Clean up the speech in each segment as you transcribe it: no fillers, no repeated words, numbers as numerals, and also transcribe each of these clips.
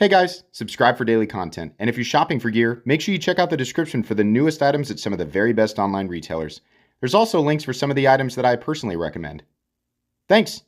Hey guys, subscribe for daily content. And if you're shopping for gear, make sure you check out the description for the newest items at some of the very best online retailers. There's also links for some of the items that I personally recommend. Thanks!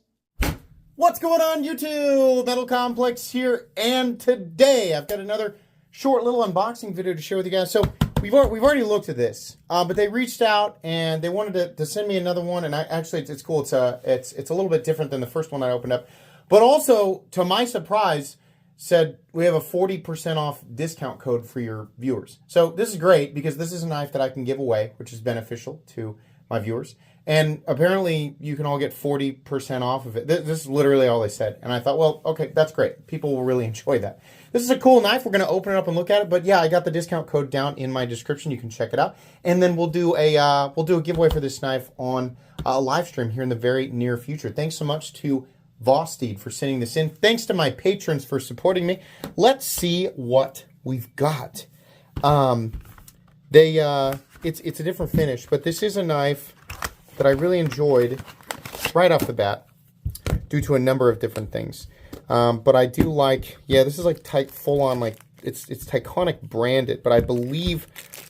What's going on, YouTube? Metal Complex here, and today I've got another short little unboxing video to share with you guys. So we've already looked at this, but they reached out and they wanted to send me another one, and it's cool. It's a little bit different than the first one I opened up, but also to my surprise, said we have a 40% off discount code for your viewers. So this is great because this is a knife that I can give away, which is beneficial to my viewers. And apparently you can all get 40% off of it. This is literally all they said. And I thought, well, okay, that's great. People will really enjoy that. This is a cool knife. We're going to open it up and look at it. But yeah, I got the discount code down in my description. You can check it out. And then we'll do a giveaway for this knife on a live stream here in the very near future. Thanks so much to Vosteed for sending this in. Thanks to my patrons for supporting me. Let's see what we've got. It's a different finish, but this is a knife that I really enjoyed right off the bat due to a number of different things. But I do like, yeah, this is like full on, like it's Ticonic branded, but I believe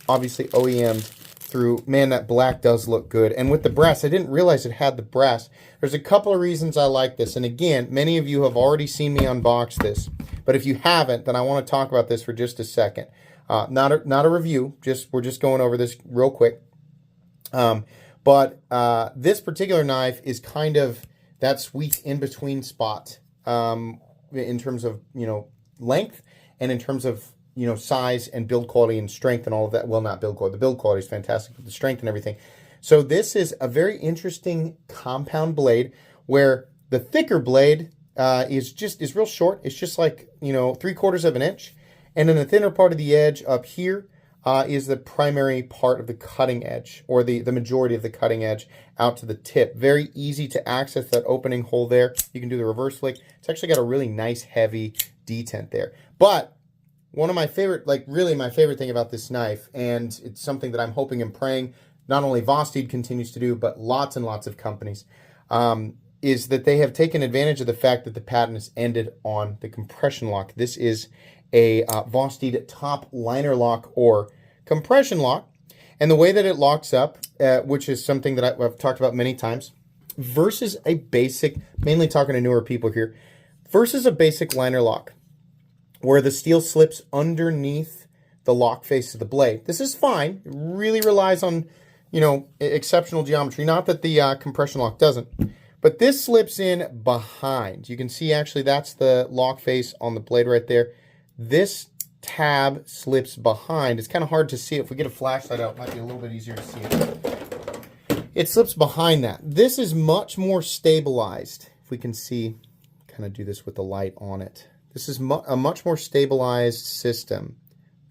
obviously OEM through. Man, that black does look good. And with the brass, I didn't realize it had the brass. There's a couple of reasons I like this. And again, many of you have already seen me unbox this. But if you haven't, then I want to talk about this for just a second. Not a review. We're just going over this real quick. But this particular knife is kind of that sweet in-between spot in terms of, length and in terms of, size and build quality and strength and all of that. Well, not build quality. The build quality is fantastic, but the strength and everything. So this is a very interesting compound blade where the thicker blade is real short. It's just like, 3/4 of an inch. And then the thinner part of the edge up here is the primary part of the cutting edge, or the majority of the cutting edge out to the tip. Very easy to access that opening hole there. You can do the reverse flick. It's actually got a really nice heavy detent there. But one of my favorite, really my favorite thing about this knife, and it's something that I'm hoping and praying not only Vosteed continues to do, but lots and lots of companies, is that they have taken advantage of the fact that the patent is ended on the compression lock. This is a Vosteed top liner lock or compression lock. And the way that it locks up, which is something that I've talked about many times, versus a basic, mainly talking to newer people here, versus a basic liner lock, where the steel slips underneath the lock face of the blade. This is fine. It really relies on, exceptional geometry. Not that the compression lock doesn't. But this slips in behind. You can see actually that's the lock face on the blade right there. This tab slips behind. It's kind of hard to see. If we get a flashlight out, it might be a little bit easier to see it. It slips behind that. This is much more stabilized. If we can see, kind of do this with the light on it. This is a much more stabilized system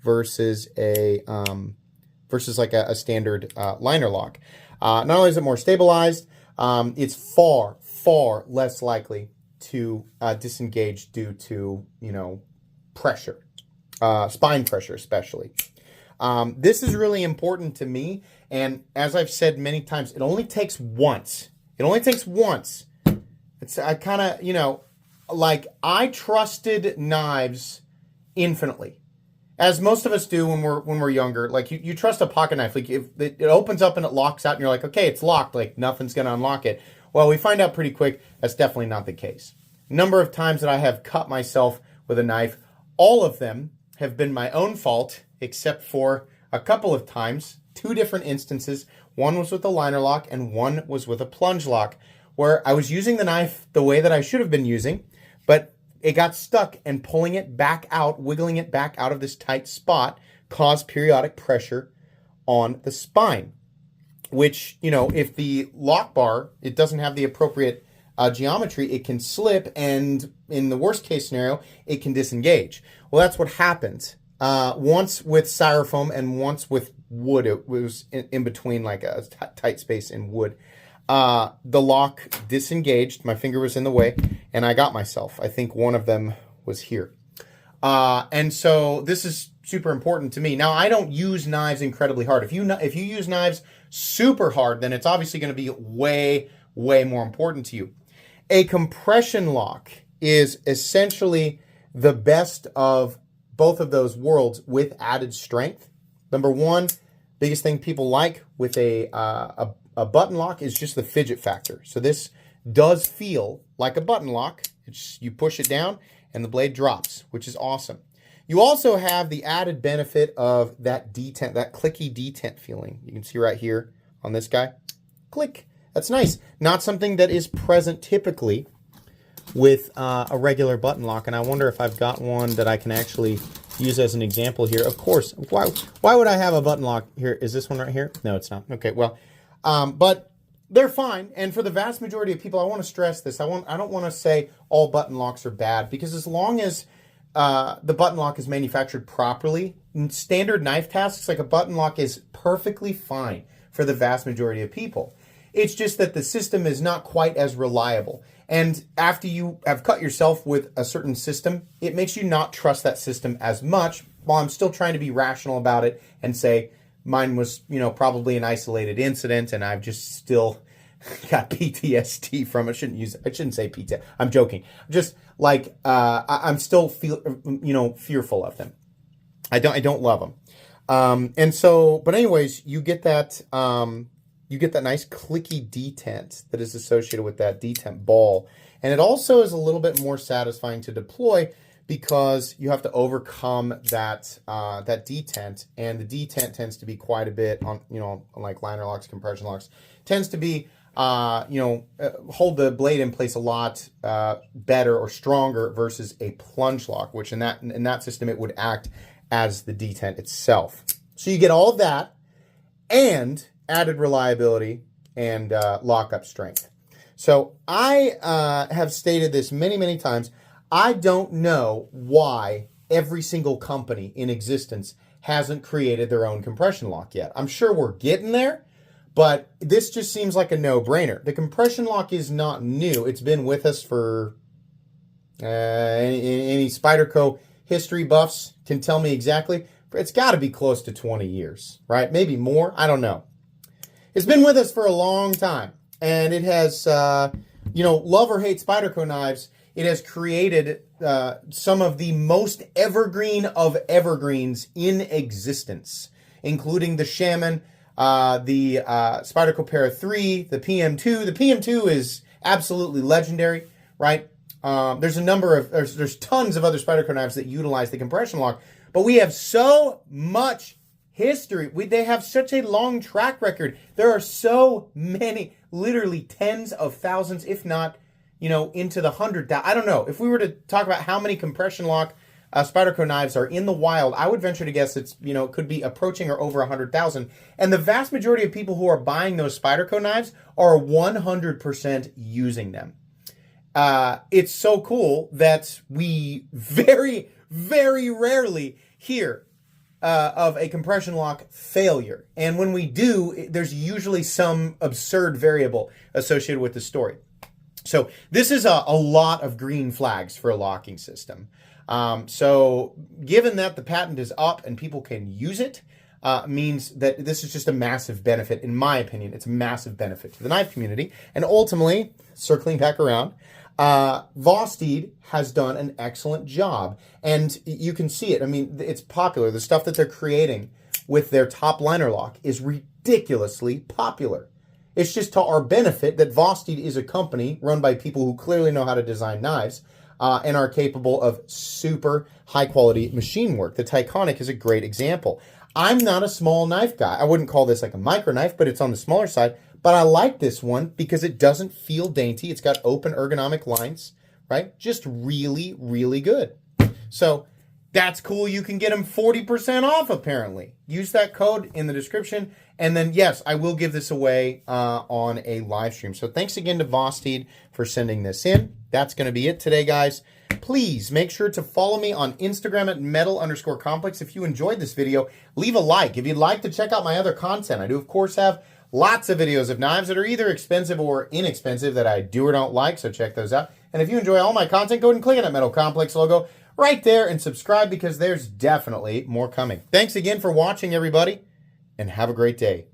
versus like a standard liner lock. Not only is it more stabilized, it's far, far less likely to disengage due to, pressure, spine pressure especially. This is really important to me, and as I've said many times, it only takes once. It only takes once. I kind of, I trusted knives infinitely, as most of us do when we're younger. Like you trust a pocket knife. Like if it opens up and it locks out, and you're like, okay, it's locked. Like nothing's gonna unlock it. Well, we find out pretty quick that's definitely not the case. Number of times that I have cut myself with a knife, all of them have been my own fault, except for a couple of times, 2 different instances. One was with a liner lock and one was with a plunge lock, where I was using the knife the way that I should have been using, but it got stuck, and pulling it back out, wiggling it back out of this tight spot caused periodic pressure on the spine, which, if the lock bar, it doesn't have the appropriate geometry, it can slip, and in the worst case scenario, it can disengage. Well, that's what happened. Once with styrofoam and once with wood. It was in between like a tight space in wood. The lock disengaged. My finger was in the way, and I got myself. I think one of them was here. And so this is super important to me. Now, I don't use knives incredibly hard. If you use knives super hard, then it's obviously going to be way, way more important to you. A compression lock is essentially the best of both of those worlds with added strength. Number one, biggest thing people like with a button lock is just the fidget factor. So this does feel like a button lock. You push it down and the blade drops, which is awesome. You also have the added benefit of that detent, that clicky detent feeling. You can see right here on this guy. Click. That's nice. Not something that is present typically with a regular button lock, and I wonder if I've got one that I can actually use as an example here. Of course. Why would I have a button lock here? Is this one right here? No, it's not. Okay, well, but they're fine. And for the vast majority of people, I want to stress this. I don't want to say all button locks are bad, because as long as the button lock is manufactured properly, in standard knife tasks, like a button lock is perfectly fine for the vast majority of people. It's just that the system is not quite as reliable. And after you have cut yourself with a certain system, it makes you not trust that system as much, while I'm still trying to be rational about it and say mine was, probably an isolated incident and I've just still got PTSD from it. I shouldn't say PTSD. I'm joking. Just like I'm still fearful of them. I don't love them. But anyways, you get that nice clicky detent that is associated with that detent ball. And it also is a little bit more satisfying to deploy because you have to overcome that detent, and the detent tends to be quite a bit on, like liner locks, compression locks, tends to be, hold the blade in place a lot better or stronger versus a plunge lock, which in that system, it would act as the detent itself. So you get all of that and added reliability and lockup strength. So I have stated this many, many times. I don't know why every single company in existence hasn't created their own compression lock yet. I'm sure we're getting there, but this just seems like a no-brainer. The compression lock is not new. It's been with us for any Spyderco history buffs can tell me exactly. It's got to be close to 20 years, right? Maybe more. I don't know. It's been with us for a long time, and it has, love or hate Spyderco knives, it has created some of the most evergreen of evergreens in existence, including the Shaman, the Spyderco Para 3, the PM2. The PM2 is absolutely legendary, right? There's tons of other Spyderco knives that utilize the compression lock, but we have so much history. They have such a long track record. There are so many, literally tens of thousands, if not, into the 100,000. I don't know. If we were to talk about how many compression lock Spyderco knives are in the wild, I would venture to guess it could be approaching or over 100,000. And the vast majority of people who are buying those Spyderco knives are 100% using them. It's so cool that we very, very rarely hear of a compression lock failure. And when we do, there's usually some absurd variable associated with the story. So this is a lot of green flags for a locking system. So given that the patent is up and people can use it, means that this is just a massive benefit. In my opinion, it's a massive benefit to the knife community. And ultimately, circling back around, Vosteed has done an excellent job. And you can see it. I mean, it's popular. The stuff that they're creating with their top liner lock is ridiculously popular. It's just to our benefit that Vosteed is a company run by people who clearly know how to design knives and are capable of super high-quality machine work. The Ticonic is a great example. I'm not a small knife guy. I wouldn't call this like a micro knife, but it's on the smaller side. But I like this one because it doesn't feel dainty. It's got open ergonomic lines, right? Just really, really good. So that's cool. You can get them 40% off, apparently. Use that code in the description. And then, yes, I will give this away on a live stream. So thanks again to Vosteed for sending this in. That's going to be it today, guys. Please make sure to follow me on Instagram at metal_complex. If you enjoyed this video, leave a like. If you'd like to check out my other content, I do, of course, have lots of videos of knives that are either expensive or inexpensive that I do or don't like, so check those out. And if you enjoy all my content, go ahead and click on that Metal Complex logo right there and subscribe because there's definitely more coming. Thanks again for watching, everybody, and have a great day.